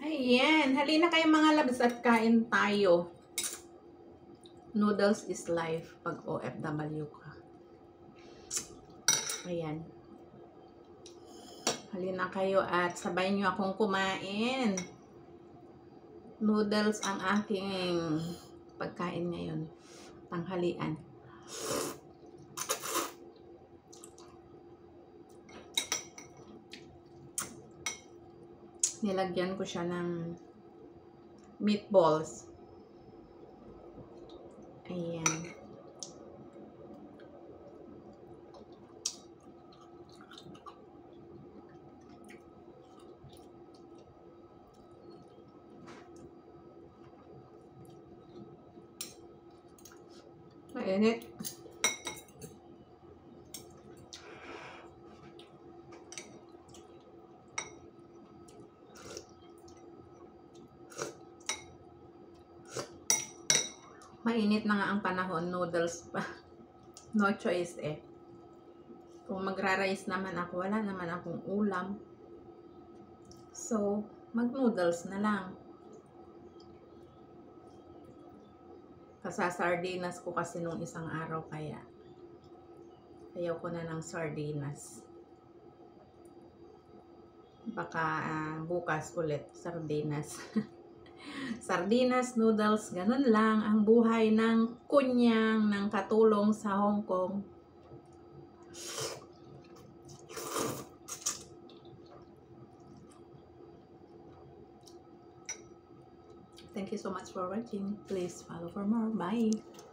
Ayan, halina kayo mga labs at kain tayo. Noodles is life pag OFW ka. Ayan. Halina kayo at sabay nyo akong kumain. Noodles ang aking pagkain ngayon. Tanghalian. Nilagyan ko siya ng meatballs. Ayan. Mainit. Mainit na nga ang panahon, noodles pa. No choice eh. Kung magra-rice naman ako, wala naman akong ulam. So, mag-noodles na lang. Kasasardinas ko kasi nung isang araw kaya ayaw ko na ng sardinas. Baka bukas ulit sardinas. Sardinas, noodles, ganun lang ang buhay ng kunyang ng katulong sa Hong Kong. Thank you so much for watching. Please follow for more. Bye!